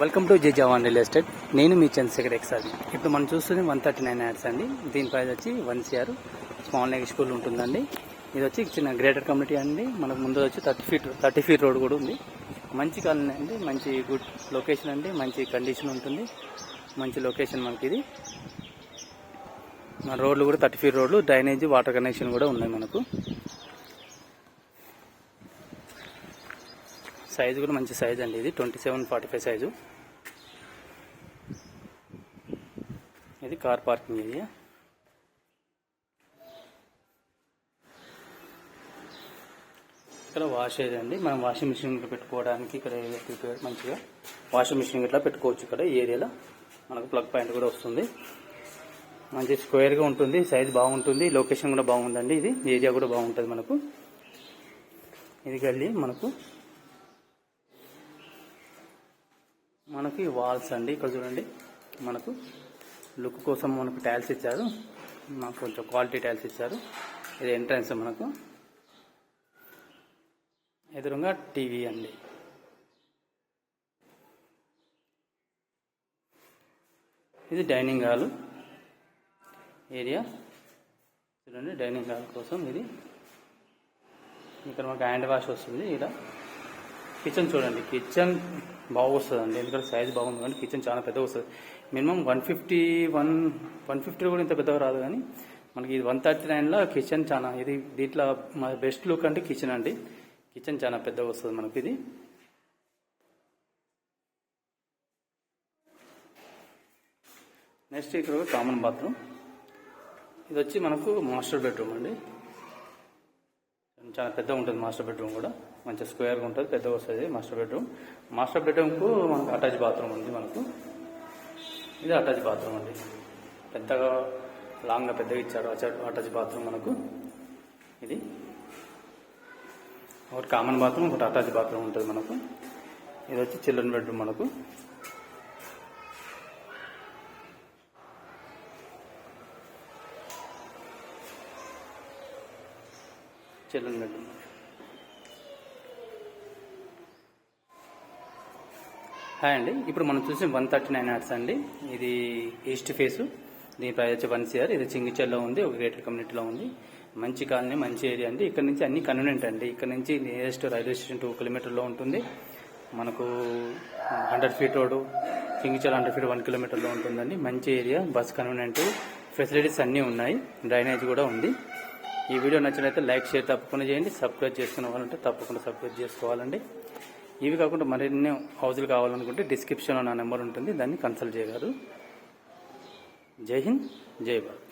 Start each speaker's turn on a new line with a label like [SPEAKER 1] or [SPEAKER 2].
[SPEAKER 1] Welcome to J Jawan real estate. నేను మీ చంద్రశేఖర్ ఎక్సాది. ఇప్పుడు మనం చూస్తుంది 139 యాడ్స్ అండి. దీని ప్రైస్ వచ్చి 1 CR. స్మాల్ నెగోషియబుల్ ఉంటుందండి. ఇది వచ్చి చిన్న గ్రేటర్ కమ్యూనిటీ అండి. మనకు ముందు వచ్చి 30 ఫీట్ రోడ్ కూడా ఉంది. మంచి కాలనీ అండి, మంచి గుడ్ లొకేషన్ అండి, మంచి కండిషన్ ఉంటుంది, మంచి లొకేషన్ మనకి ఇది. మన రోడ్లు కూడా 30 ఫీట్ రోడ్లు, డ్రైనేజ్ వాటర్ కనెక్షన్ కూడా ఉన్నాయి మనకు. సైజు కూడా మంచి సైజ్ అండి. ఇది 27-45 సైజు. ఇది కార్ పార్కింగ్ ఏరియా. ఇక్కడ వాష్ ఏరియా అండి. మనం వాషింగ్ మిషన్ పెట్టుకోవడానికి ఇక్కడ మంచిగా వాషింగ్ మిషన్ ఇట్లా పెట్టుకోవచ్చు. ఇక్కడ ఈ ఏరియాలో మనకు ప్లగ్ పాయింట్ కూడా వస్తుంది. మంచి స్క్వేర్గా ఉంటుంది, సైజ్ బాగుంటుంది, లొకేషన్ కూడా బాగుందండి. ఇది ఏరియా కూడా బాగుంటుంది మనకు. ఇది గల్లీ మనకి వాల్స్ అండి. ఇక్కడ చూడండి, మనకు లుక్ కోసం మనకు టైల్స్ ఇచ్చారు. మనకు కొంచెం క్వాలిటీ టైల్స్ ఇచ్చారు. ఇది ఎంట్రన్స్. మనకు ఎదురుగా టీవీ అండి. ఇది డైనింగ్ హాల్ ఏరియా. చూడండి, డైనింగ్ హాల్ కోసం ఇది. ఇక్కడ మనకు హ్యాండ్ వాష్ వస్తుంది. ఇలా కిచెన్ చూడండి, కిచెన్ బాగా వస్తుందండి. ఎందుకంటే సైజ్ బాగుంది కానీ కిచెన్ చాలా పెద్దగా వస్తుంది. మినిమం 150 కూడా ఇంత పెద్దగా రాదు. కానీ మనకి ఇది 139లో కిచెన్ చాలా, ఇది దీంట్లో బెస్ట్ లుక్ అంటే కిచెన్ అండి. కిచెన్ చాలా పెద్దగా వస్తుంది మనకి. ఇది నెక్స్ట్ ఇక్కడ కామన్ బాత్రూమ్. ఇది వచ్చి మనకు మాస్టర్ బెడ్రూమ్ అండి. చాలా పెద్దగా ఉంటుంది మాస్టర్ బెడ్రూమ్ కూడా. మంచి స్క్వేర్గా ఉంటుంది, పెద్దగా వస్తుంది మాస్టర్ బెడ్రూమ్. మాస్టర్ బెడ్రూమ్కు మనకు అటాచ్ బాత్రూమ్ ఉంది మనకు. ఇది అటాచ్ బాత్రూమ్ అండి. పెద్దగా లాంగ్గా పెద్దగా ఇచ్చారు అటాచ్ బాత్రూమ్ మనకు. ఇది ఒకటి కామన్ బాత్రూమ్, ఒకటి అటాచ్ బాత్రూమ్ ఉంటుంది మనకు. ఇది వచ్చి చిల్డ్రన్ బెడ్రూమ్ మనకు. Children bedroom. హాయ్ అండి. ఇప్పుడు మనం చూసిన 139 యాడ్స్ అండి. ఇది ఈస్ట్ ఫేసు. దీని ప్రైస్ వచ్చి 1 CR. ఇది చింగిచెల్లో ఉంది, ఒక గ్రేటర్ కమ్యూనిటీలో ఉంది. మంచి కాలనీ, మంచి ఏరియా అండి. ఇక్కడ నుంచి అన్ని కన్వీనియంట్ అండి. ఇక్కడ నుంచి నియరెస్ట్ రైల్వే స్టేషన్ 2 కిలోమీటర్లో ఉంటుంది. మనకు 100 ఫీట్ రోడ్, చింగిచెల్ 100 ఫీట్ 1 కిలోమీటర్లో ఉంటుందండి. మంచి ఏరియా, బస్ కన్వీనియంట్, ఫెసిలిటీస్ అన్నీ ఉన్నాయి, డ్రైనేజ్ కూడా ఉంది. ఈ వీడియో నచ్చినట్లయితే లైక్, షేర్ తప్పకుండా చేయండి. సబ్స్క్రైబ్ చేసుకునే వాళ్ళంటే తప్పకుండా సబ్స్క్రైబ్ చేసుకోవాలండి. ఇవి కాకుండా మరిన్ని హౌజులు కావాలనుకుంటే డిస్క్రిప్షన్లో నా నెంబర్ ఉంటుంది, దాన్ని కన్సల్ట్ చేయగలరు. జై హింద్, జై భారత్.